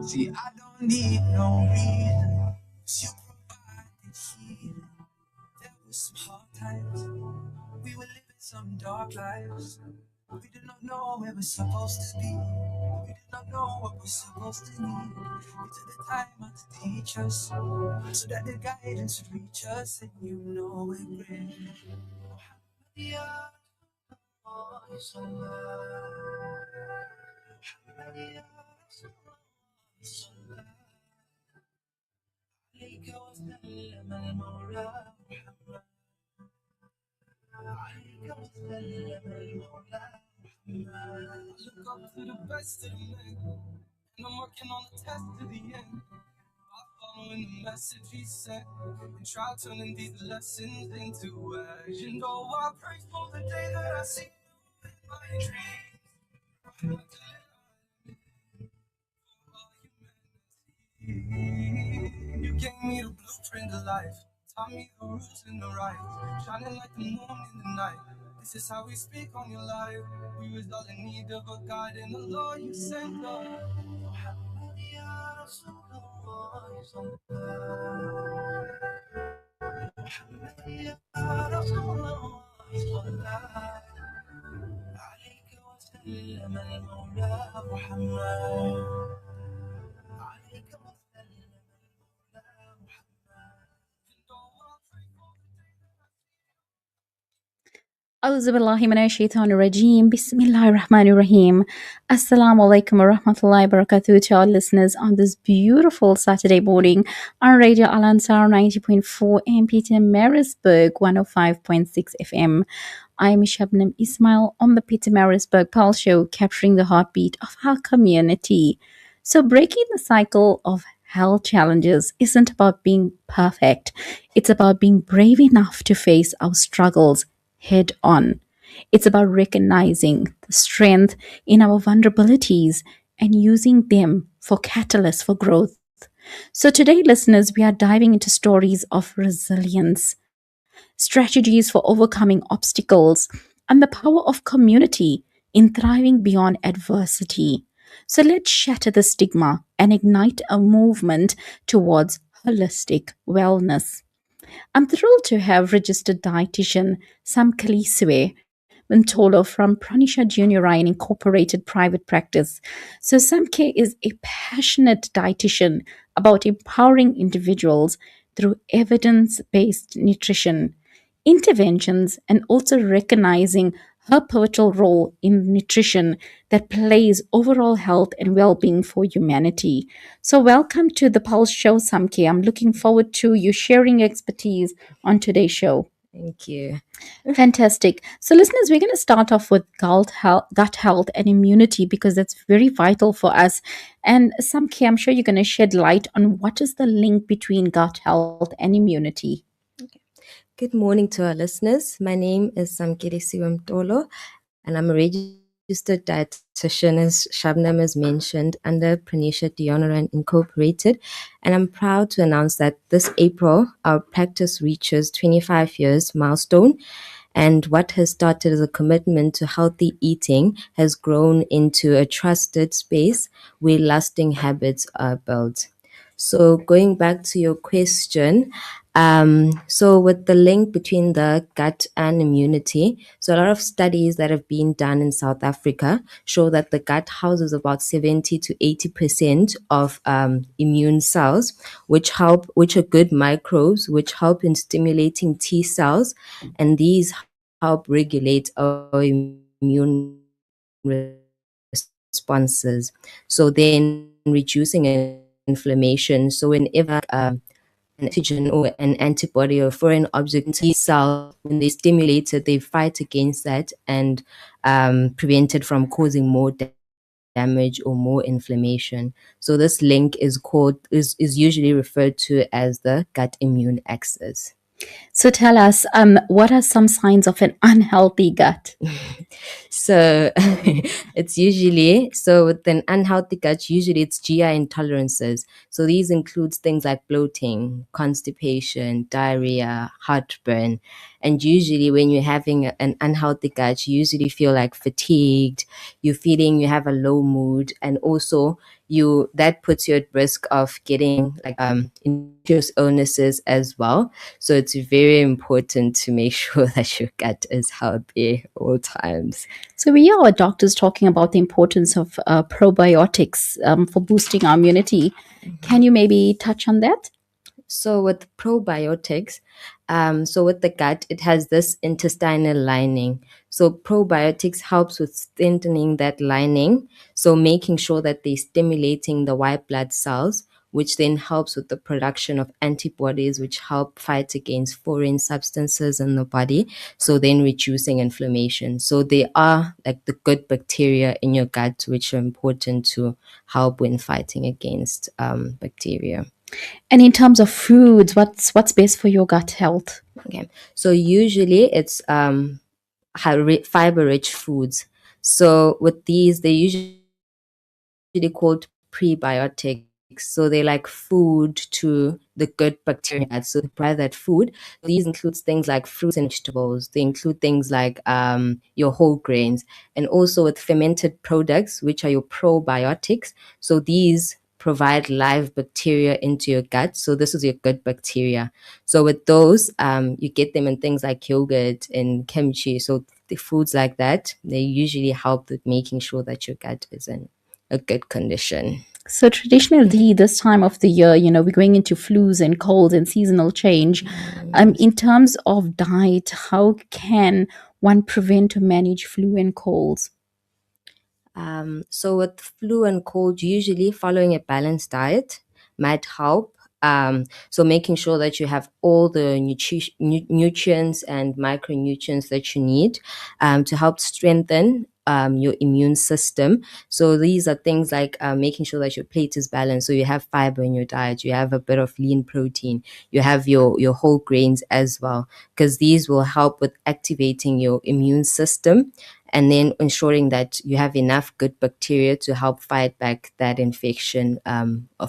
See, I don't need no reason. 'Cause you provided healing. There were some hard times. We were living some dark lives. We did not know where we're supposed to be. We did not know what we're supposed to need. You took the time out to teach us so that the guidance would reach us, and you know we're great. Yeah. Oh, it's so love. Yeah. It's so love. عليك وسلم المولى محمد. عليك وسلم المولى محمد. Look up to the best of the men, and I'm working on the test to the end. I'm following the message he sent, and try turning these lessons into action. Oh, I pray for the day that I see you in my dreams. You gave me the blueprint of life, taught me the rules and the rights, shining like the moon in the night. This is how we speak on your life. We was all in need of a guide, and the Lord you sent us. Muhammad ya Rasulullah, ya Sallallahu. Muhammad ya Rasulullah, ya Sallallahu. عليك وسلم المولى محمد. عليك وسلم المولى محمد. أعوذ بالله من الشيطان الرجيم. Bismillahir Rahmanir Rahim. Assalamu alaikum wa rahmatullahi wa barakatuh to our listeners on this beautiful Saturday morning on Radio Al Ansar 90.4 and Peter Marisburg 105.6 FM. I'm Shubnum Ismail on the Peter Marisburg Pulse show, capturing the heartbeat of our community. So breaking the cycle of health challenges isn't about being perfect. It's about being brave enough to face our struggles head on. It's about recognizing the strength in our vulnerabilities and using them for catalysts for growth. So today, listeners, we are diving into stories of resilience, strategies for overcoming obstacles, and the power of community in thriving beyond adversity. So let's shatter the stigma and ignite a movement towards holistic wellness. I'm thrilled to have registered dietitian Samkeliswe Mtolo from Pranisha Junior Ryan Incorporated Private Practice. So Samke is a passionate dietitian about empowering individuals through evidence-based nutrition interventions and also recognizing her pivotal role in nutrition that plays overall health and well-being for humanity. So welcome to the Pulse Show, Samke. I'm looking forward to you sharing your expertise on today's show. Thank you. Fantastic. So listeners, we're going to start off with gut health and immunity because that's very vital for us. And Samke, I'm sure you're going to shed light on what is the link between gut health and immunity. Good morning to our listeners. My name is Samkeliswe Mtolo, and I'm a registered dietitian, as Shubnum has mentioned, under Pranisha Junior Incorporated. And I'm proud to announce that this April, our practice reaches 25 years milestone. And what has started as a commitment to healthy eating has grown into a trusted space where lasting habits are built. So going back to your question, so with the link between the gut and immunity, so a lot of studies that have been done in South Africa show that the gut houses about 70 to 80% of immune cells, which are good microbes, which help in stimulating T cells, and these help regulate our immune responses. So then reducing inflammation. So whenever an antigen or an antibody or foreign object T cell, when they stimulate it, they fight against that and prevent it from causing more damage or more inflammation. So this link is usually referred to as the gut immune axis. So tell us, what are some signs of an unhealthy gut? So it's usually, with an unhealthy gut, usually it's GI intolerances. So these includes things like bloating, constipation, diarrhea, heartburn. And usually when you're having an unhealthy gut, you usually feel like fatigued, you have a low mood, and also that puts you at risk of getting like infectious illnesses as well. So it's very important to make sure that your gut is healthy all times. So we hear our doctors talking about the importance of probiotics for boosting our immunity. Can you maybe touch on that? So with probiotics, so with the gut, it has this intestinal lining. So probiotics helps with strengthening that lining. So making sure that they're stimulating the white blood cells, which then helps with the production of antibodies, which help fight against foreign substances in the body. So then reducing inflammation. So they are like the good bacteria in your gut, which are important to help when fighting against bacteria. And in terms of foods, what's best for your gut health? Okay, so usually it's fiber-rich foods. So with these, they're usually called prebiotics. So they like food to the good bacteria. So they provide that food. These includes things like fruits and vegetables. They include things like your whole grains, and also with fermented products, which are your probiotics. So these provide live bacteria into your gut. So this is your good bacteria. So with those, you get them in things like yogurt and kimchi. So the foods like that, they usually help with making sure that your gut is in a good condition. So traditionally, this time of the year, we're going into flus and colds and seasonal change. In terms of diet, how can one prevent or manage flu and colds? So with flu and cold, usually following a balanced diet might help. So making sure that you have all the nutrients and micronutrients that you need to help strengthen your immune system. So these are things like making sure that your plate is balanced. So you have fiber in your diet, you have a bit of lean protein, you have your whole grains as well, because these will help with activating your immune system and then ensuring that you have enough good bacteria to help fight back that infection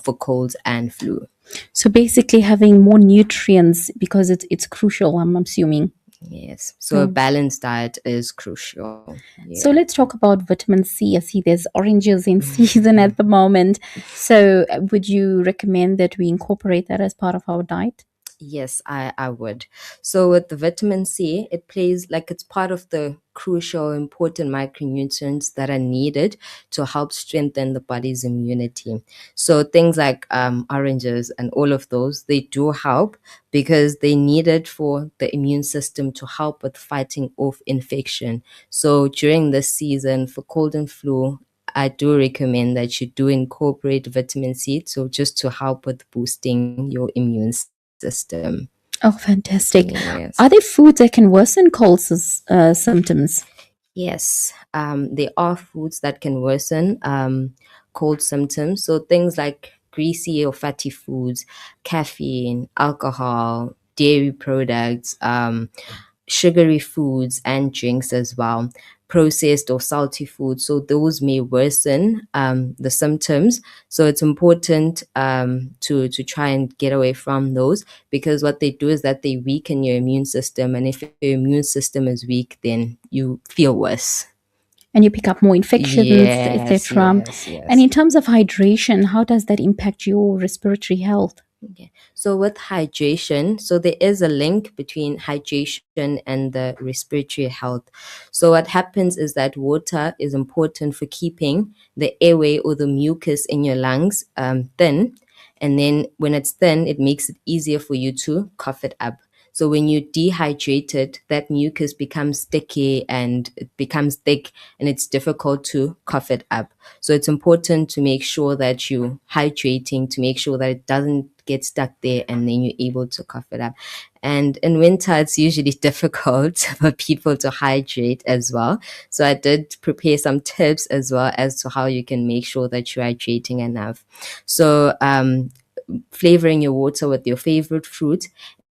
for colds and flu. So basically having more nutrients, because it's crucial, I'm assuming. Yes. So a balanced diet is crucial. Yeah. So let's talk about vitamin C. I see there's oranges in season at the moment. So would you recommend that we incorporate that as part of our diet? Yes, I would. So with the vitamin C, it plays like it's part of the crucial, important micronutrients that are needed to help strengthen the body's immunity. So things like oranges and all of those, they do help because they need it for the immune system to help with fighting off infection. So during this season for cold and flu, I do recommend that you do incorporate vitamin C, so just to help with boosting your immune system. Oh, fantastic. Yes. Are there foods that can worsen cold symptoms? Yes, there are foods that can worsen cold symptoms. So things like greasy or fatty foods, caffeine, alcohol, dairy products, sugary foods and drinks as well, processed or salty foods. So those may worsen the symptoms. So it's important to try and get away from those, because what they do is that they weaken your immune system. And if your immune system is weak, then you feel worse. And you pick up more infections, Yes, etc. yes. And in terms of hydration, how does that impact your respiratory health? Okay. So with hydration, so there is a link between hydration and the respiratory health. So what happens is that water is important for keeping the airway or the mucus in your lungs thin. And then when it's thin, it makes it easier for you to cough it up. So when you dehydrate it, that mucus becomes sticky and it becomes thick and it's difficult to cough it up. So it's important to make sure that you're hydrating to make sure that it doesn't get stuck there and then you're able to cough it up. And in winter, it's usually difficult for people to hydrate as well. So I did prepare some tips as well as to how you can make sure that you're hydrating enough. So flavoring your water with your favorite fruit,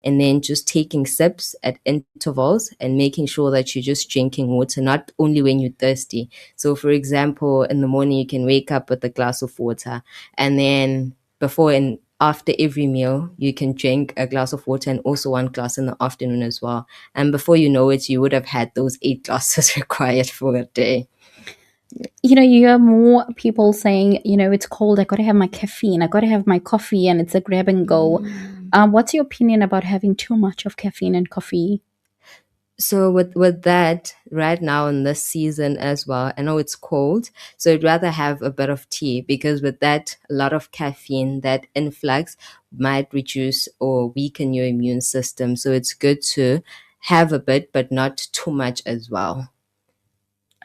and then just taking sips at intervals and making sure that you're just drinking water, not only when you're thirsty. So for example, in the morning, you can wake up with a glass of water, and then before and after every meal, you can drink a glass of water and also one glass in the afternoon as well. And before you know it, you would have had those 8 glasses required for a day. You hear more people saying, it's cold, I gotta have my caffeine, I gotta have my coffee, and it's a grab and go. What's your opinion about having too much of caffeine and coffee? So with that, right now in this season as well, I know it's cold, so I'd rather have a bit of tea, because with that, a lot of caffeine, that influx might reduce or weaken your immune system. So it's good to have a bit, but not too much as well.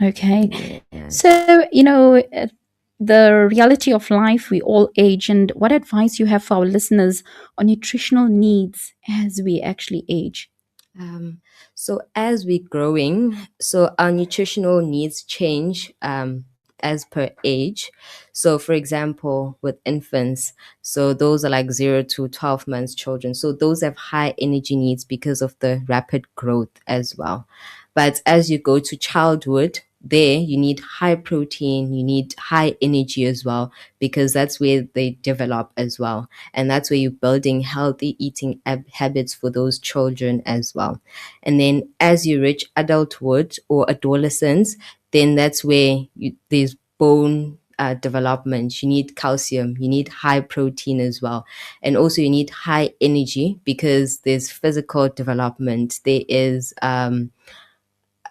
Okay. Yes. So, the reality of life, we all age, and what advice you have for our listeners on nutritional needs as we actually age? Um, so as we're growing, so our nutritional needs change as per age. So for example, with infants, so those are like 0 to 12 months children. So those have high energy needs because of the rapid growth as well. But as you go to childhood, there you need high protein, you need high energy as well, because that's where they develop as well. And that's where you're building healthy eating habits for those children as well. And then as you reach adulthood or adolescence, then that's where there's bone development. You need calcium, you need high protein as well. And also you need high energy, because there's physical development. There is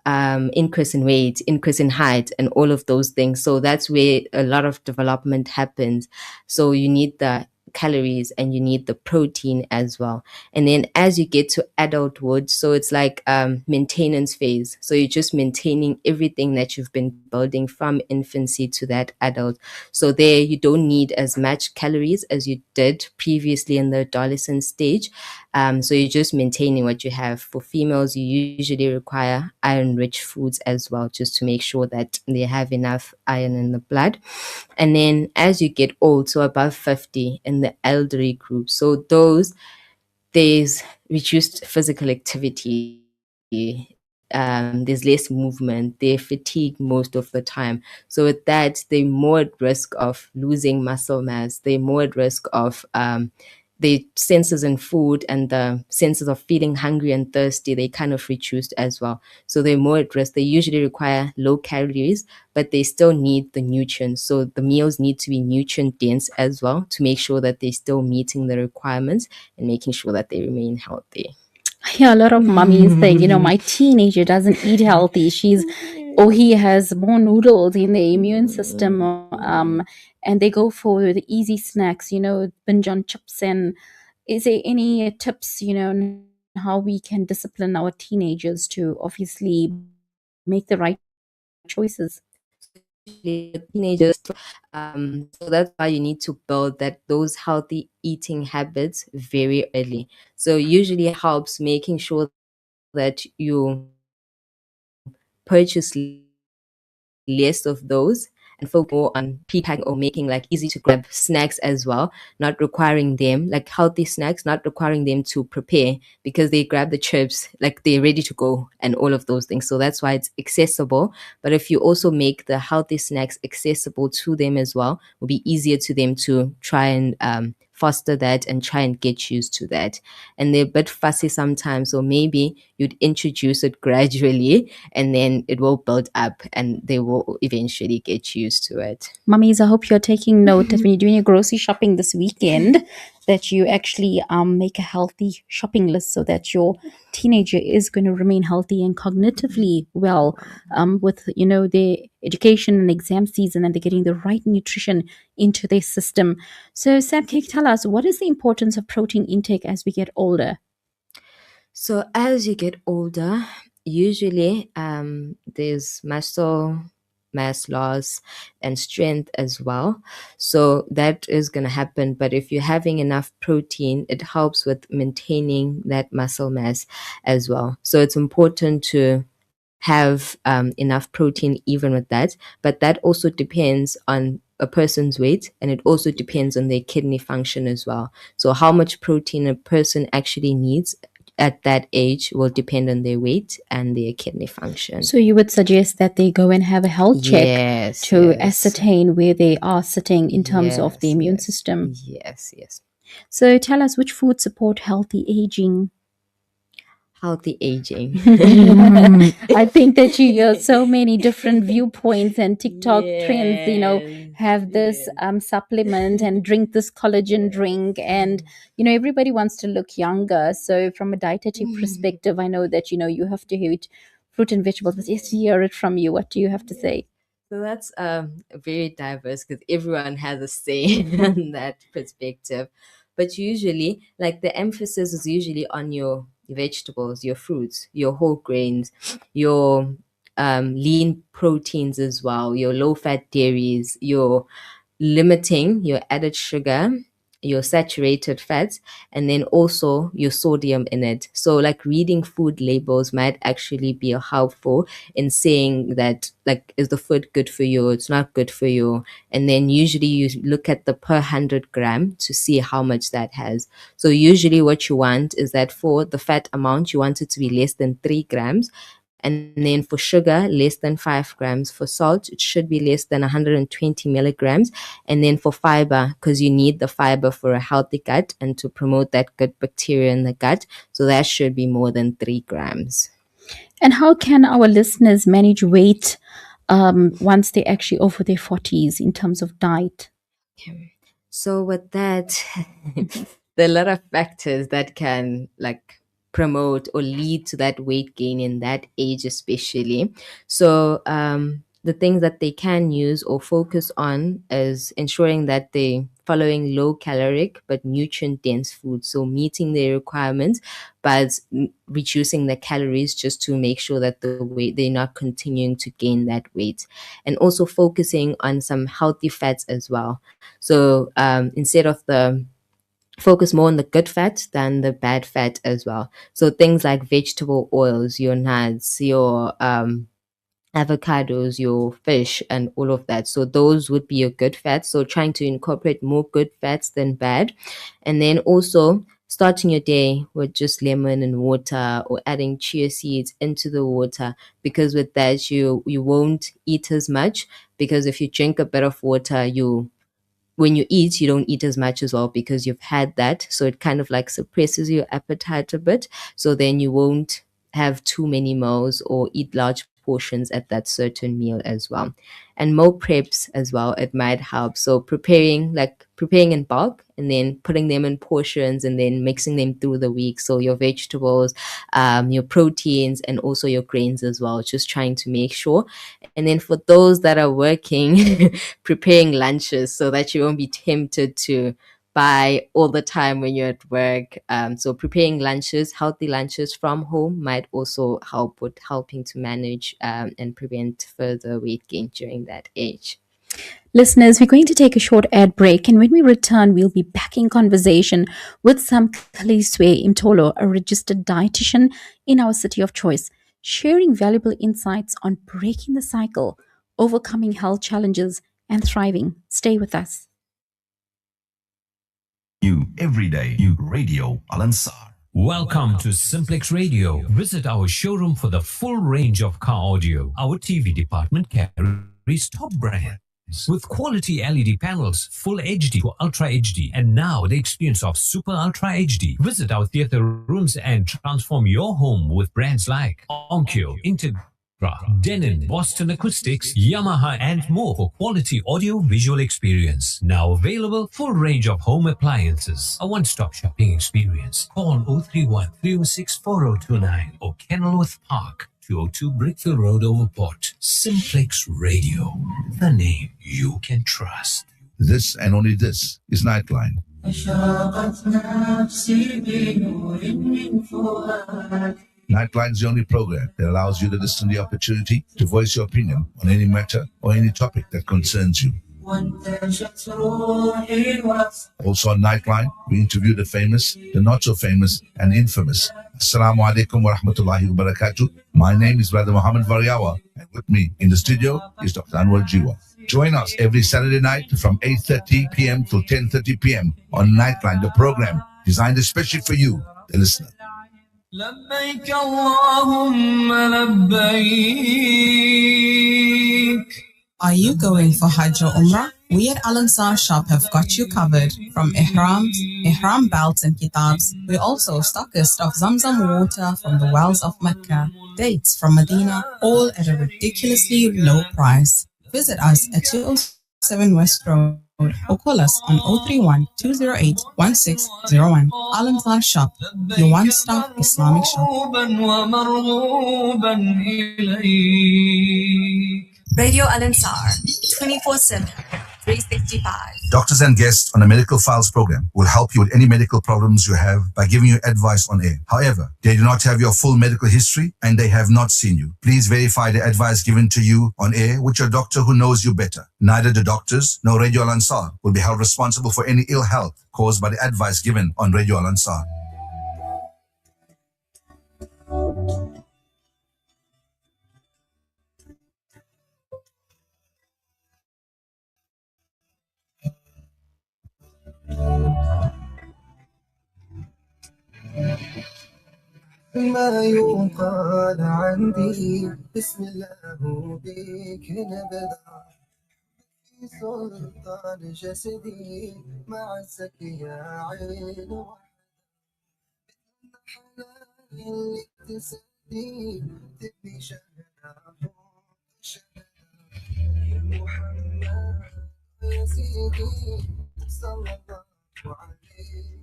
increase in weight, increase in height, and all of those things. So that's where a lot of development happens. So you need the calories and you need the protein as well. And then as you get to adulthood, so it's like maintenance phase. So you're just maintaining everything that you've been building from infancy to that adult. So there you don't need as much calories as you did previously in the adolescent stage. So you're just maintaining what you have. For females, you usually require iron-rich foods as well, just to make sure that they have enough iron in the blood. And then as you get old, so above 50 in the elderly group, so those, there's reduced physical activity. There's less movement. They're fatigued most of the time. So with that, they're more at risk of losing muscle mass. They're more at risk of the senses in food and the senses of feeling hungry and thirsty, they kind of reduced as well. So they're more at risk. They usually require low calories, but they still need the nutrients. So the meals need to be nutrient dense as well, to make sure that they're still meeting the requirements and making sure that they remain healthy. I hear a lot of mummies saying, my teenager doesn't eat healthy. He has more noodles in the immune system, and they go for the easy snacks, binge on chips. And is there any tips, on how we can discipline our teenagers to obviously make the right choices? Teenagers, so that's why you need to build those healthy eating habits very early. So usually helps making sure that you purchase less of those and focus more on pre-packing or making like easy to grab snacks as well, not requiring them, like healthy snacks, not requiring them to prepare, because they grab the chips like they're ready to go and all of those things. So that's why it's accessible. But if you also make the healthy snacks accessible to them as well, it'll be easier to them to try and foster that and try and get used to that. And they're a bit fussy sometimes, so maybe you'd introduce it gradually and then it will build up and they will eventually get used to it. Mummies, I hope you're taking note that when you're doing your grocery shopping this weekend, that you actually make a healthy shopping list so that your teenager is going to remain healthy and cognitively well, with their education and exam season, and they're getting the right nutrition into their system. So, Sam, can you tell us what is the importance of protein intake as we get older? So as you get older, usually there's muscle mass loss and strength as well. So that is going to happen. But if you're having enough protein, it helps with maintaining that muscle mass as well. So it's important to have enough protein even with that. But that also depends on a person's weight, and it also depends on their kidney function as well. So how much protein a person actually needs at that age will depend on their weight and their kidney function. So you would suggest that they go and have a health check to Yes. ascertain where they are sitting in terms of the immune system. Yes. So tell us, which foods support healthy aging? healthy aging. I think that you hear so many different viewpoints and TikTok trends, have this supplement and drink this collagen drink. And, everybody wants to look younger. So from a dietetic perspective, I know that, you have to eat fruit and vegetables. But yes, to hear it from you. What do you have to say? So that's very diverse because everyone has a say in that perspective. But usually, like the emphasis is usually on your vegetables, your fruits, your whole grains, your lean proteins as well, your low fat dairies, your limiting your added sugar, your saturated fats, and then also your sodium in it. So like reading food labels might actually be helpful in saying that, like, is the food good for you? It's not good for you. And then usually you look at the per 100 gram to see how much that has. So usually what you want is that for the fat amount, you want it to be less than 3 grams. And then for sugar, less than 5 grams. For salt, it should be less than 120 milligrams. And then for fiber, because you need the fiber for a healthy gut and to promote that good bacteria in the gut. So that should be more than 3 grams. And how can our listeners manage weight once they actually over their 40s in terms of diet? So with that, there are a lot of factors that can promote or lead to that weight gain in that age especially. So the things that they can use or focus on is ensuring that they're following low caloric but nutrient dense food, so meeting their requirements but reducing the calories just to make sure that they're not continuing to gain that weight, and also focusing on some healthy fats as well. So instead of focus more on the good fat than the bad fat as well. So things like vegetable oils, your nuts, your avocados, your fish, and all of that. So those would be your good fats. So trying to incorporate more good fats than bad. And then also starting your day with just lemon and water, or adding chia seeds into the water, because with that you won't eat as much, because if you drink a bit of water, when you eat, you don't eat as much as well because you've had that. So it kind of like suppresses your appetite a bit. So then you won't have too many meals or eat large portions at that certain meal as well. And meal preps as well, it might help. So preparing in bulk and then putting them in portions and then mixing them through the week. So your vegetables, your proteins, and also your grains as well, just trying to make sure. And then for those that are working, preparing lunches so that you won't be tempted to buy all the time when you're at work. So preparing lunches, healthy lunches from home, might also help with helping to manage and prevent further weight gain during that age. Listeners, we're going to take a short ad break, and when we return, we'll be back in conversation with Samkeliswe Mtolo, a registered dietitian in our city of choice, sharing valuable insights on breaking the cycle, overcoming health challenges, and thriving. Stay with us. You every day, you Radio Al Ansar. Welcome to Simplex Radio. Visit our showroom for the full range of car audio. Our TV department carries top brands with quality LED panels, full HD to Ultra HD, and now the experience of Super Ultra HD. Visit our theater rooms and transform your home with brands like Onkyo, Integra, Denon, Boston Acoustics, Yamaha, and more for quality audio-visual experience. Now available, full range of home appliances. A one-stop shopping experience. Call 031 306 4029 or Kenilworth Park, 202 Brickfield Road, Overport. Simplex Radio, the name you can trust. This and only this is Nightline. Nightline is the only program that allows you to listen to the opportunity to voice your opinion on any matter or any topic that concerns you. Also on Nightline, we interview the famous, the not so famous, and infamous. Assalamu alaikum wa rahmatullahi wa barakatuh. My name is Brother Muhammad Variawa, and with me in the studio is Dr. Anwar Jiwa. Join us every Saturday night from 8:30 p.m. to 10:30 p.m. on Nightline, the program designed especially for you, the listener. لبيك اللهم لبيك. Are you going for Hajj or Umrah? We at Al Ansar Shop have got you covered from ihrams, ihram belts and kitabs. We're also stockist of Zamzam water from the wells of Mecca, dates from Medina, all at a ridiculously low price. Visit us at 207 West Road or call us on 031 208 1601. Al Ansar Shop, your one-stop Islamic shop. Radio Al Ansar, 24/7, 365. Doctors and guests on the Medical Files program will help you with any medical problems you have by giving you advice on air. However, they do not have your full medical history and they have not seen you. Please verify the advice given to you on air with your doctor who knows you better. Neither the doctors nor Radio Al Ansar will be held responsible for any ill health caused by the advice given on Radio Al Ansar. ما يقال عندي بسم الله بك نبدا في سلطان جسدي مع الزكي يا عين اللي تسدي تبني شهنا محمد يا سيدي صلى الله عليه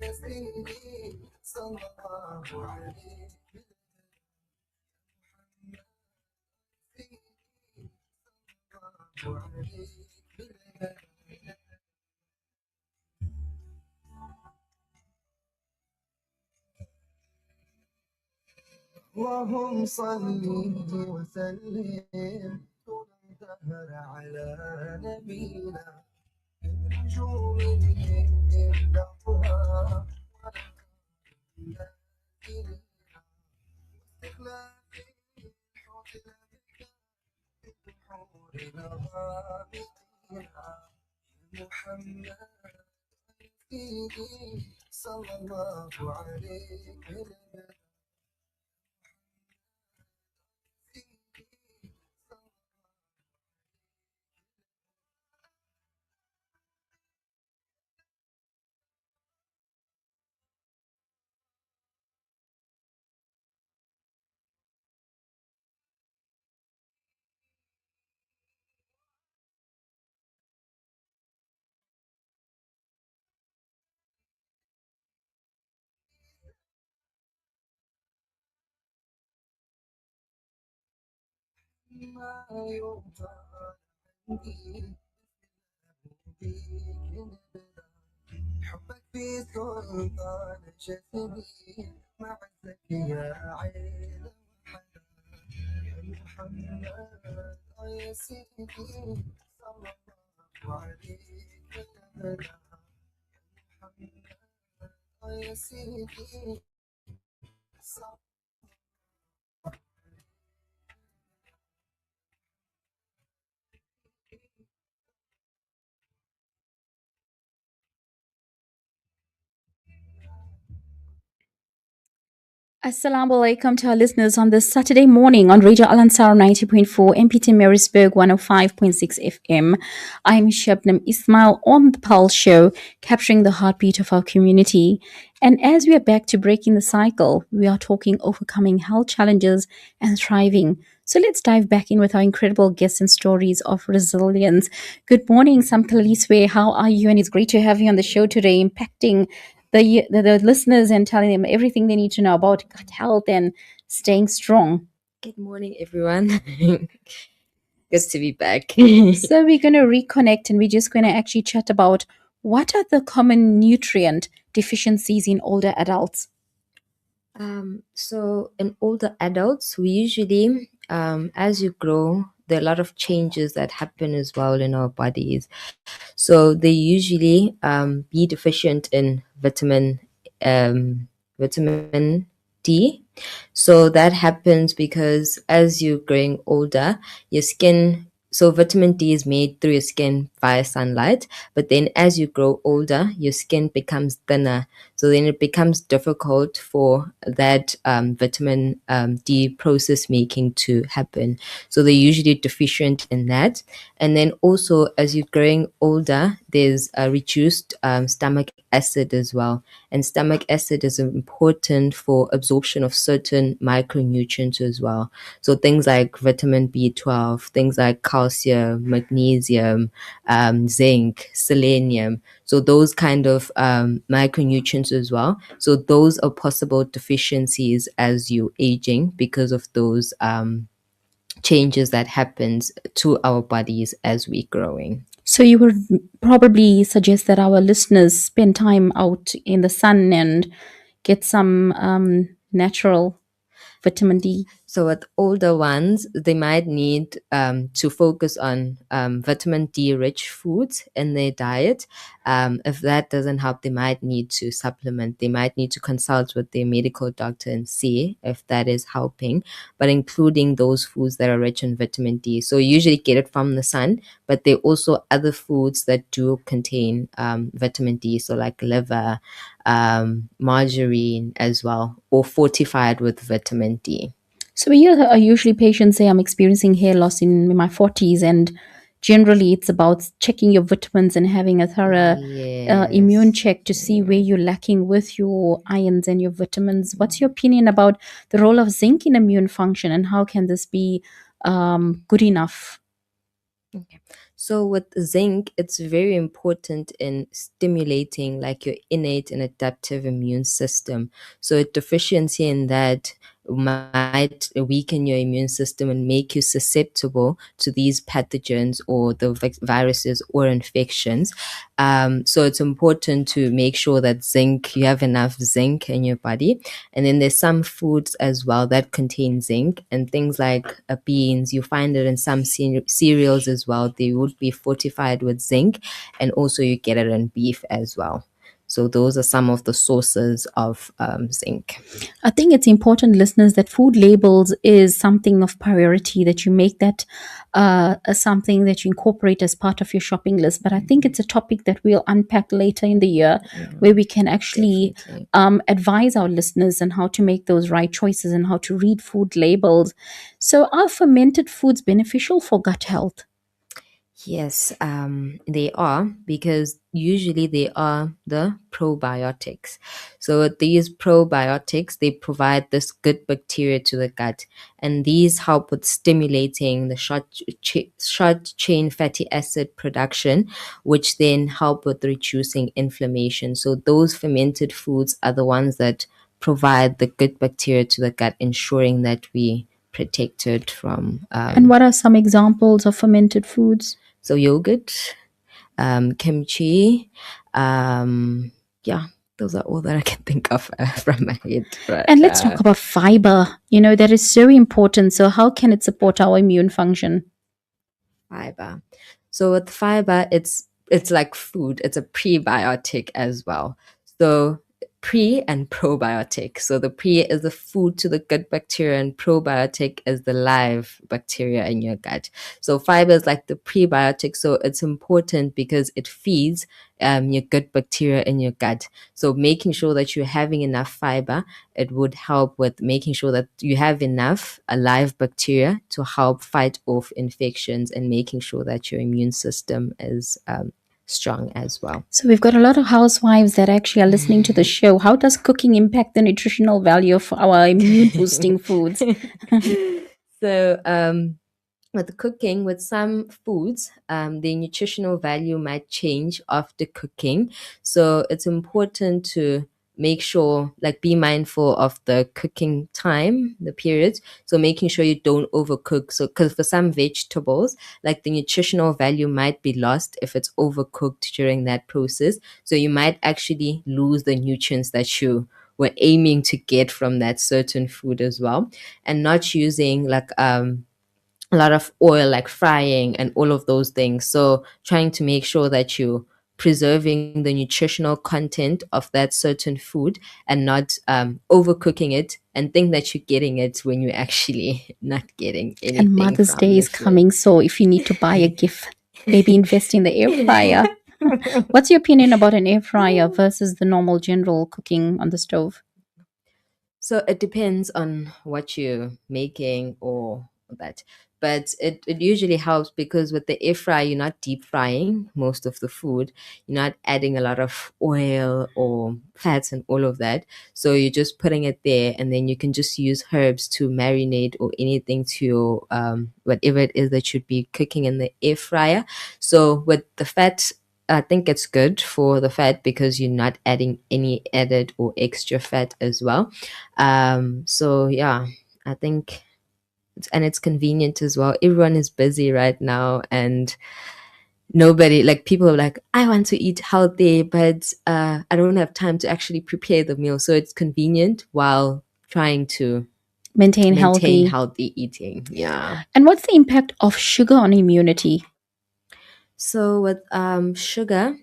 يا سيدي صلى الله عليه اللهم صل وسلم طول الدهر على نبينا نجوم الليل ضوها محمد صلى الله عليه وسلم ما يقال عندي حبك في سلطان جسدي مع الزكي يا عين يا محمد يا سيدي صلى الله عليه وسلم محمد يا سيدي صلى Assalamu alaikum to our listeners on this Saturday morning on Radio Al Ansar 90.4 MPT Marisburg 105.6 FM. I'm Shubnum Ismail on the Pulse show, capturing the heartbeat of our community. And as we are back to breaking the cycle, we are talking overcoming health challenges and thriving. So let's dive back in with our incredible guests and stories of resilience. Good morning, Samkeliswe. How are you? And it's great to have you on the show today, impacting the listeners and telling them everything they need to know about gut health and staying strong. Good morning, everyone. Good to be back. So we're going to reconnect and we're just going to actually chat about what are the common nutrient deficiencies in older adults. So in older adults, we usually, as you grow, there are a lot of changes that happen as well in our bodies. So they usually be deficient in vitamin D. So that happens because as you're growing older, your skin So vitamin D is made through your skin via sunlight, but then as you grow older, your skin becomes thinner. So then it becomes difficult for that vitamin D process making to happen. So they're usually deficient in that. And then also as you're growing older, there's a reduced stomach acid as well. And stomach acid is important for absorption of certain micronutrients as well. So things like vitamin B12, things like calcium, magnesium, zinc, selenium. So those kind of micronutrients as well. So those are possible deficiencies as you're aging because of those changes that happens to our bodies as we're growing. So you would probably suggest that our listeners spend time out in the sun and get some natural vitamin D. So with older ones, they might need to focus on vitamin D rich foods in their diet. If that doesn't help, they might need to supplement. They might need to consult with their medical doctor and see if that is helping, but including those foods that are rich in vitamin D. So you usually get it from the sun, but there are also other foods that do contain vitamin D. So like liver, margarine as well, or fortified with vitamin D. So usually patients say I'm experiencing hair loss in my 40s, and generally it's about checking your vitamins and having a thorough immune check to see where you're lacking with your irons and your vitamins. What's your opinion about the role of zinc in immune function, and how can this be good enough? Okay. So with zinc, it's very important in stimulating like your innate and adaptive immune system. So a deficiency in that might weaken your immune system and make you susceptible to these pathogens or the viruses or infections. So it's important to make sure that you have enough zinc in your body. And then there's some foods as well that contain zinc, and things like beans. You find it in some cereals as well. They would be fortified with zinc, and also you get it in beef as well. So those are some of the sources of zinc. I think it's important, listeners, that food labels is something of priority, that you make that something that you incorporate as part of your shopping list. But I think it's a topic that we'll unpack later in the year, where we can actually advise our listeners on how to make those right choices and how to read food labels. So are fermented foods beneficial for gut health? Yes, they are, because usually they are the probiotics. So these probiotics, they provide this good bacteria to the gut, and these help with stimulating the short chain fatty acid production, which then help with reducing inflammation. So those fermented foods are the ones that provide the good bacteria to the gut, ensuring that we protect it from. And what are some examples of fermented foods? So yogurt, kimchi, those are all that I can think of from my head. But, and let's talk about fiber. That is so important. So how can it support our immune function? Fiber. So with fiber, it's like food. It's a prebiotic as well. So pre and probiotic. So the pre is the food to the gut bacteria, and probiotic is the live bacteria in your gut. So fiber is like the prebiotic. So it's important because it feeds your gut bacteria in your gut. So making sure that you're having enough fiber, it would help with making sure that you have enough live bacteria to help fight off infections, and making sure that your immune system is strong as well. So we've got a lot of housewives that actually are listening to the show. How does cooking impact the nutritional value of our immune boosting foods? So with cooking, with some foods, the nutritional value might change after cooking. So it's important to make sure, like, be mindful of the cooking time, the periods. So making sure you don't overcook. So, because for some vegetables, like, the nutritional value might be lost if it's overcooked during that process. So you might actually lose the nutrients that you were aiming to get from that certain food as well. And not using like a lot of oil, like frying and all of those things. So trying to make sure that you preserving the nutritional content of that certain food and not overcooking it and think that you're getting it when you're actually not getting anything. And Mother's Day is coming, so if you need to buy a gift, maybe invest in the air fryer. What's your opinion about an air fryer versus the normal general cooking on the stove? So it depends on what you're making or that. But it usually helps because with the air fryer, you're not deep frying most of the food. You're not adding a lot of oil or fats and all of that. So you're just putting it there, and then you can just use herbs to marinate or anything to your whatever it is that should be cooking in the air fryer. So with the fat, I think it's good for the fat because you're not adding any added or extra fat as well. So yeah, I think it's convenient as well. Everyone is busy right now, and nobody, like, people are like, I want to eat healthy, but I don't have time to actually prepare the meal. So it's convenient while trying to maintain healthy eating. Yeah. And what's the impact of sugar on immunity? So with sugar,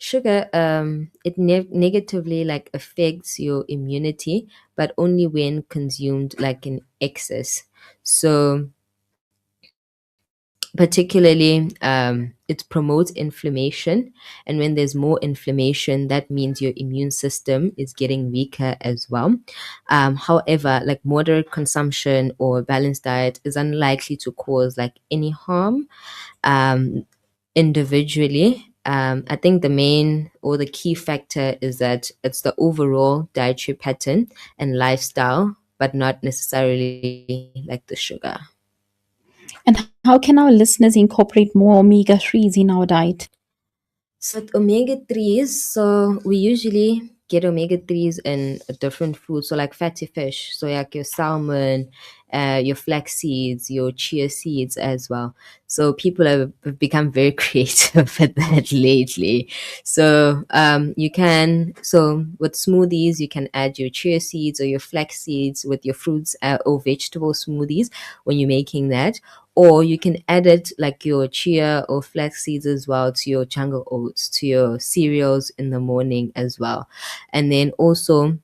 it negatively like affects your immunity, but only when consumed like in excess. So particularly, it promotes inflammation, and when there's more inflammation, that means your immune system is getting weaker as well. However, like moderate consumption or balanced diet is unlikely to cause like any harm. Individually, I think the main or the key factor is that it's the overall dietary pattern and lifestyle, but not necessarily like the sugar. And how can our listeners incorporate more omega-3s in our diet? So omega-3s, so we usually get omega-3s in a different food. So like fatty fish, so like your salmon, your flax seeds, your chia seeds as well. So people have become very creative at that lately. So you can, so with smoothies, you can add your chia seeds or your flax seeds with your fruits or vegetable smoothies when you're making that. Or you can add it like your chia or flax seeds as well to your jungle oats, to your cereals in the morning as well. And then also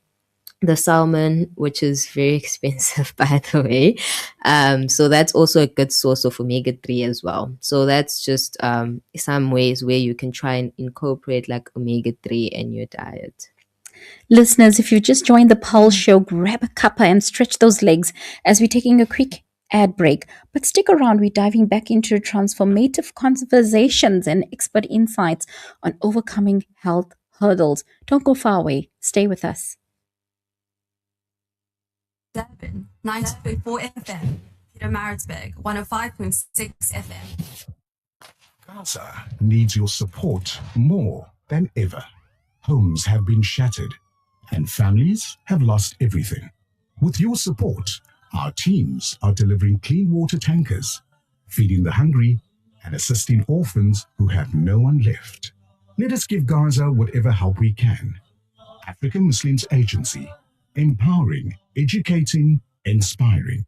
the salmon, which is very expensive, by the way. So that's also a good source of omega-3 as well. So that's just some ways where you can try and incorporate like omega-3 in your diet. Listeners, if you've just joined the Pulse show, grab a cuppa and stretch those legs as we're taking a quick ad break. But stick around, we're diving back into transformative conversations and expert insights on overcoming health hurdles. Don't go far away. Stay with us. 90.4 FM, Peter Maritzburg, 105.6 FM. Gaza needs your support more than ever. Homes have been shattered and families have lost everything. With your support, our teams are delivering clean water tankers, feeding the hungry, and assisting orphans who have no one left. Let us give Gaza whatever help we can. African Muslims Agency, empowering, educating, inspiring.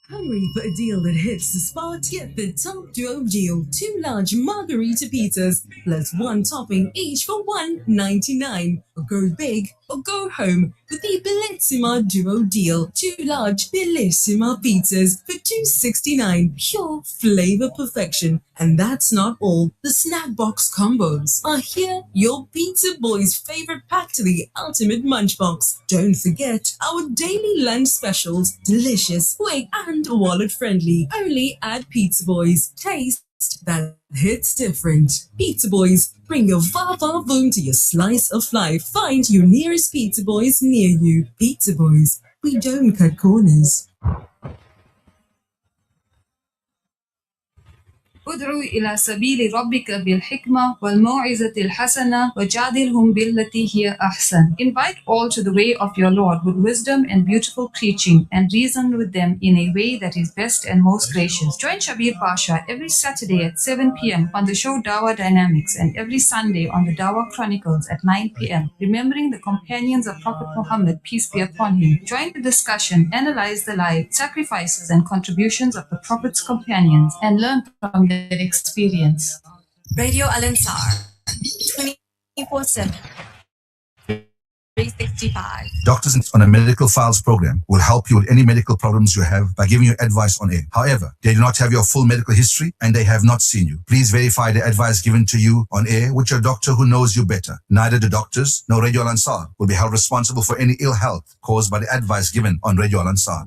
Hungry for a deal that hits the spot? Get the top duo deal. 2 large margarita pizzas plus 1 topping each for $1.99. Or go big or go home with the Bellissima duo deal. 2 large Bellissima pizzas for $2.69. Pure flavor perfection. And that's not all. The snack box combos are here. Your pizza boy's favorite pack to the ultimate munch box. Don't forget our daily lunch specials. Delicious, quick, and wallet friendly. Only at Pizza Boys. Taste that hits different. Pizza Boys, bring your va-va boom to your slice of life. Find your nearest Pizza Boys near you. Pizza Boys, we don't cut corners. ادعو إلى سبيل ربك بالحكمة والموعظة الحسنة وجادلهم بالتي هي أحسن. Invite all to the way of your Lord with wisdom and beautiful preaching, and reason with them in a way that is best and most gracious. Join Shabir Pasha every Saturday at 7 p.m. on the show Dawah Dynamics, and every Sunday on the Dawah Chronicles at 9 p.m. Remembering the companions of Prophet Muhammad, peace be upon him. Join the discussion, analyze the lives, sacrifices, and contributions of the Prophet's companions, and learn from their experience. Radio Al Ansar, 24/7. 365. Doctors on a medical files program will help you with any medical problems you have by giving you advice on air. However, they do not have your full medical history and they have not seen you. Please verify the advice given to you on air with your doctor who knows you better. Neither the doctors nor Radio Al Ansar will be held responsible for any ill health caused by the advice given on Radio Al Ansar.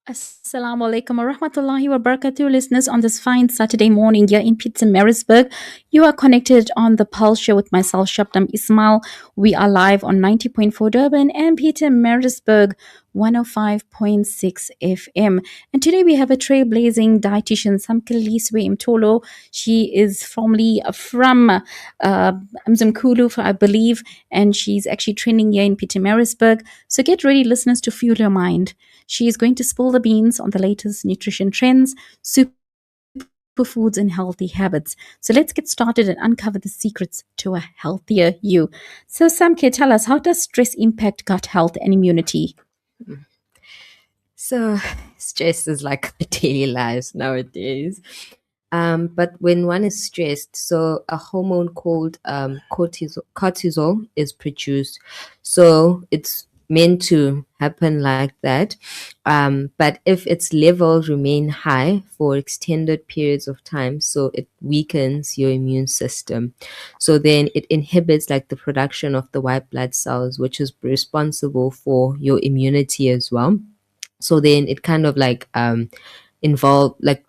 Assalamu alaikum wa rahmatullahi wa barakatuh, listeners, on this fine Saturday morning here in Pietermaritzburg. You are connected on the Pulse Show with myself, Shubnum Ismail. We are live on 90.4 Durban and Pietermaritzburg 105.6 FM. And today we have a trailblazing dietitian, Samkeliswe Mtolo. She is formerly from Mzimkhulu, I believe, and she's actually training here in Pietermaritzburg. So get ready, listeners, to fuel your mind. She is going to spill the beans on the latest nutrition trends, superfoods, and healthy habits. So let's get started and uncover the secrets to a healthier you. So Samke, tell us, how does stress impact gut health and immunity? So stress is like the daily lives nowadays. But when one is stressed, so a hormone called cortisol is produced. So it's meant to happen like that. But if its levels remain high for extended periods of time, so it weakens your immune system. So then it inhibits like the production of the white blood cells, which is responsible for your immunity as well. So then it kind of like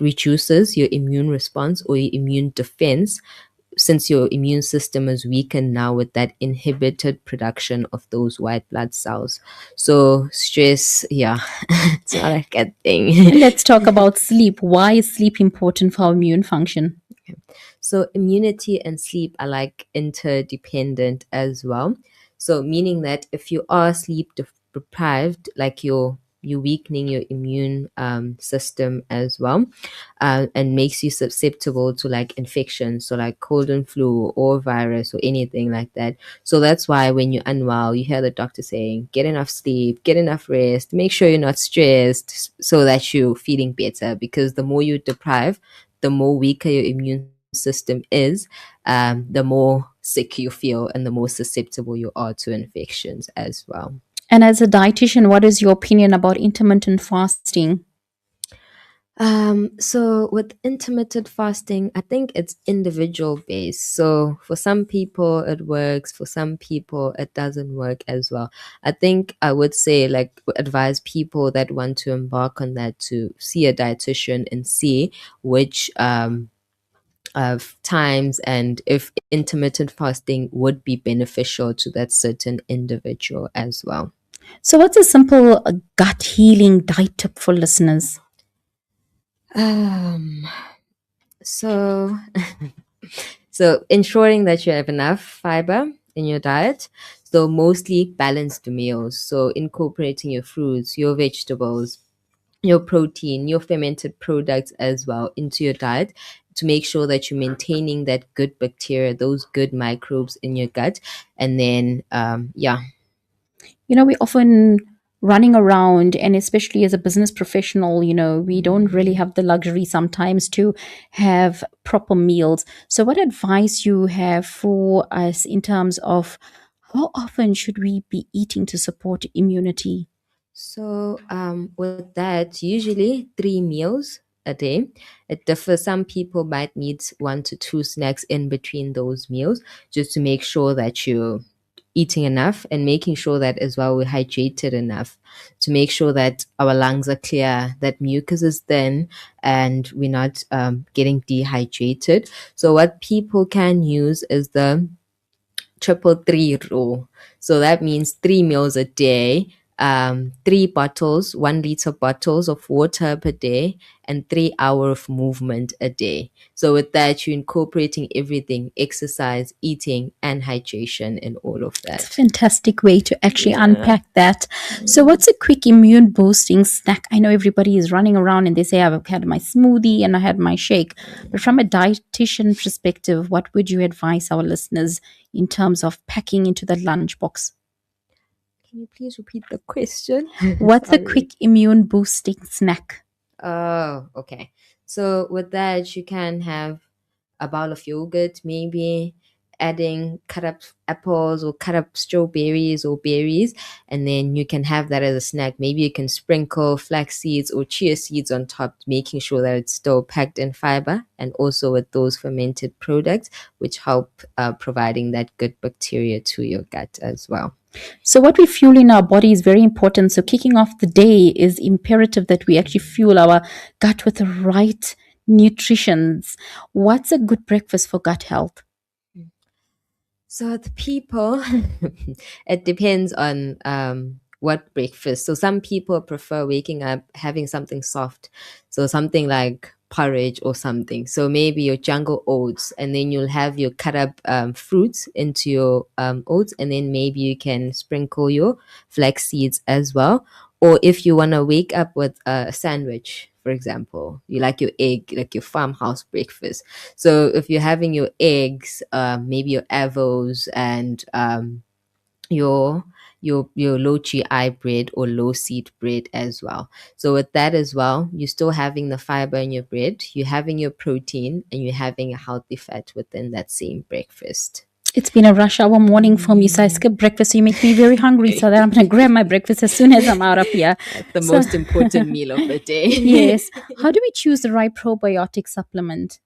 reduces your immune response or your immune defense, since your immune system is weakened now with that inhibited production of those white blood cells. So stress, it's not a good thing. Let's talk about sleep. Why is sleep important for our immune function? So immunity and sleep are like interdependent as well. So meaning that if you are sleep deprived, like you're weakening your immune system as well, and makes you susceptible to like infections, so like cold and flu or virus or anything like that. So that's why when you're unwell, you hear the doctor saying, get enough sleep, get enough rest, make sure you're not stressed so that you're feeling better, because the more you deprive, the more weaker your immune system is, the more sick you feel and the more susceptible you are to infections as well. And as a dietitian, what is your opinion about intermittent fasting? So with intermittent fasting, I think it's individual based. So for some people it works, for some people it doesn't work as well. I think I would say like advise people that want to embark on that to see a dietitian and see which of times and if intermittent fasting would be beneficial to that certain individual as well. So, what's a simple gut healing diet tip for listeners? So so ensuring that you have enough fiber in your diet, so mostly balanced meals, so incorporating your fruits, your vegetables, your protein, your fermented products as well into your diet to make sure that you're maintaining that good bacteria, those good microbes in your gut. And then We often running around, and especially as a business professional, we don't really have the luxury sometimes to have proper meals. So what advice you have for us in terms of how often should we be eating to support immunity? So with that, usually 3 meals a day. It differs. Some people might need 1 to 2 snacks in between those meals just to make sure that you're eating enough and making sure that as well we're hydrated enough to make sure that our lungs are clear, that mucus is thin, and we're not getting dehydrated. So what people can use is the 333 rule. So that means 3 meals a day, 1 liter bottles of water per day, and 3 hours of movement a day. So with that, you're incorporating everything: exercise, eating, and hydration in all of that. It's a fantastic way to actually unpack that. So what's a quick immune boosting snack? I know everybody is running around and they say, I've had my smoothie and I had my shake. But from a dietitian perspective, what would you advise our listeners in terms of packing into the lunchbox? Can you please repeat the question? What's a quick immune boosting snack? Oh, okay. So with that, you can have a bowl of yogurt, maybe adding cut up apples or cut up strawberries or berries, and then you can have that as a snack. Maybe you can sprinkle flax seeds or chia seeds on top, making sure that it's still packed in fiber, and also with those fermented products, which help providing that good bacteria to your gut as well. So what we fuel in our body is very important. So kicking off the day is imperative that we actually fuel our gut with the right nutritions. What's a good breakfast for gut health? So the people, it depends on what breakfast. So some people prefer waking up having something soft, so something like porridge or something. So maybe your jungle oats, and then you'll have your cut up fruits into your oats, and then maybe you can sprinkle your flax seeds as well. Or if you want to wake up with a sandwich, for example, you like your egg, like your farmhouse breakfast. So if you're having your eggs, maybe your avos and your low GI bread or low seed bread as well. So with that as well, you're still having the fiber in your bread, you're having your protein, and you're having a healthy fat within that same breakfast. It's been a rush hour morning for me, so I skipped breakfast. So you make me very hungry, so that I'm going to grab my breakfast as soon as I'm out of here. That's the most important meal of the day. Yes. How do we choose the right probiotic supplement?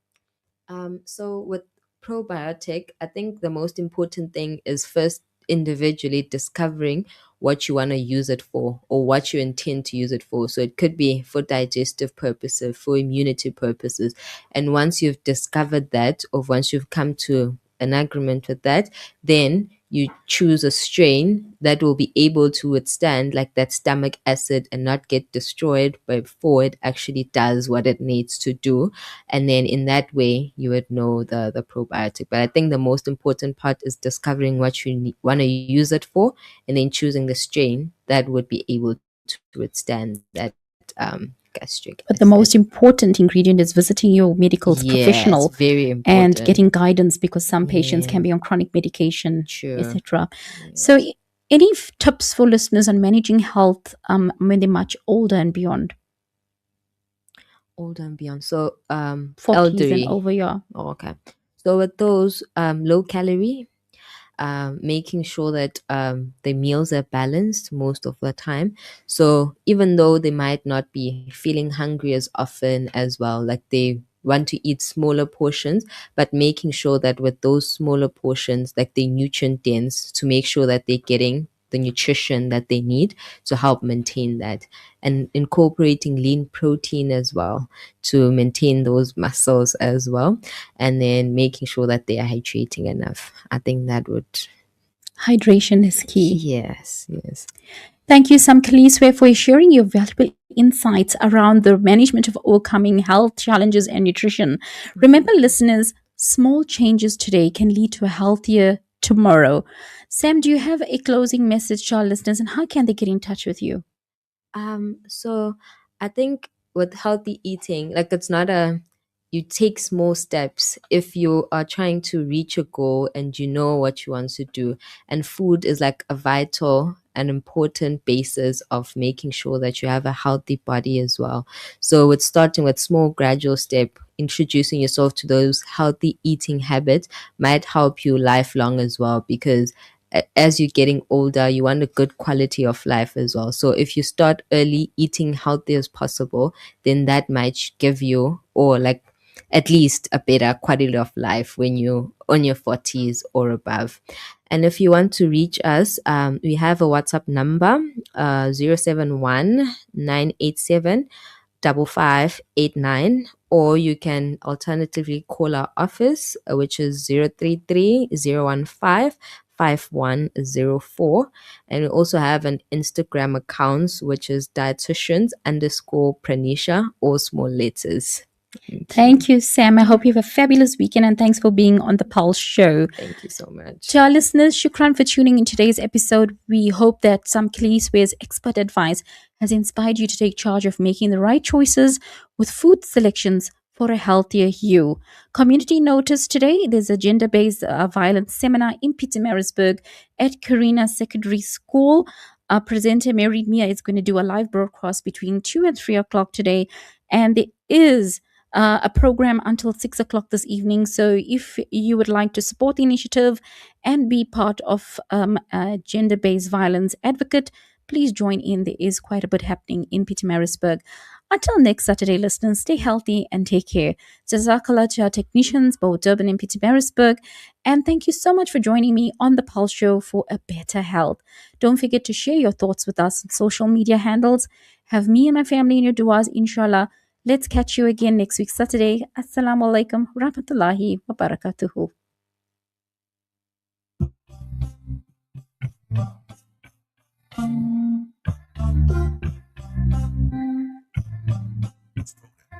So with probiotic, I think the most important thing is first individually discovering what you want to use it for or what you intend to use it for. So it could be for digestive purposes, for immunity purposes. And once you've discovered that, or once you've come to an agreement with that, then you choose a strain that will be able to withstand like that stomach acid and not get destroyed before it actually does what it needs to do. And then in that way you would know the probiotic. But I think the most important part is discovering what you want to use it for, and then choosing the strain that would be able to withstand that gastric but the most important ingredient is visiting your medical professional, very important, and getting guidance, because some patients can be on chronic medication, etc. So any tips for listeners on managing health when they're much older and beyond? Older and beyond, so 40s elderly and over, yeah. okay. So with those, low calorie, making sure that the meals are balanced most of the time. So even though they might not be feeling hungry as often as well, like they want to eat smaller portions, but making sure that with those smaller portions, like they're nutrient dense, to make sure that they're getting the nutrition that they need to help maintain that, and incorporating lean protein as well to maintain those muscles as well, and then making sure that they are hydrating enough. I think that would... Hydration is key. Yes. Thank you, Samkeliswe, for sharing your valuable insights around the management of overcoming health challenges and nutrition. Remember, listeners, small changes today can lead to a healthier tomorrow. Sam, do you have a closing message to our listeners, and how can they get in touch with you? So I think with healthy eating, like it's not you take small steps if you are trying to reach a goal and you know what you want to do. And food is like a vital and important basis of making sure that you have a healthy body as well. So it's starting with small gradual step, introducing yourself to those healthy eating habits might help you lifelong as well, because as you're getting older, you want a good quality of life as well. So if you start early eating healthy as possible, then that might give you, or like at least a better quality of life when you're on your 40s or above. And if you want to reach us, we have a WhatsApp number, 071 987 5589, or you can alternatively call our office, which is 033 015 5104. And we also have an Instagram account, which is dietitians_Pranisha, all small letters. Thank you, Sam. I hope you have a fabulous weekend, and thanks for being on the Pulse Show. Thank you so much. To our listeners, shukran for tuning in today's episode. We hope that Samkeliswe's expert advice has inspired you to take charge of making the right choices with food selections for a healthier you. Community notice today, there's a gender-based violence seminar in Pietermaritzburg at Karina Secondary School. Our presenter, Mary Mia, is going to do a live broadcast between 2 and 3 o'clock today. And there is a program until 6 o'clock this evening. So if you would like to support the initiative and be part of a gender-based violence advocate, please join in. There is quite a bit happening in Pietermaritzburg. Until next Saturday, listeners, stay healthy and take care. Jazakallah to our technicians, both Durban and Pietermaritzburg. And thank you so much for joining me on the Pulse Show for a better health. Don't forget to share your thoughts with us on social media handles. Have me and my family in your duas, inshallah. Let's catch you again next week, Saturday. Assalamu alaikum rahmatullahi wa barakatuhu.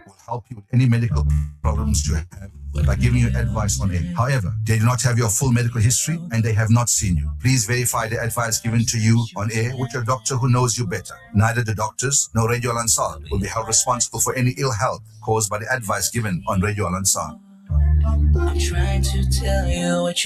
Will help you with any medical problems you have by giving you advice on air. However, they do not have your full medical history and they have not seen you. Please verify the advice given to you on air with your doctor who knows you better. Neither the doctors nor Radio Al Ansar will be held responsible for any ill health caused by the advice given on Radio Al Ansar. I'm trying to tell you what you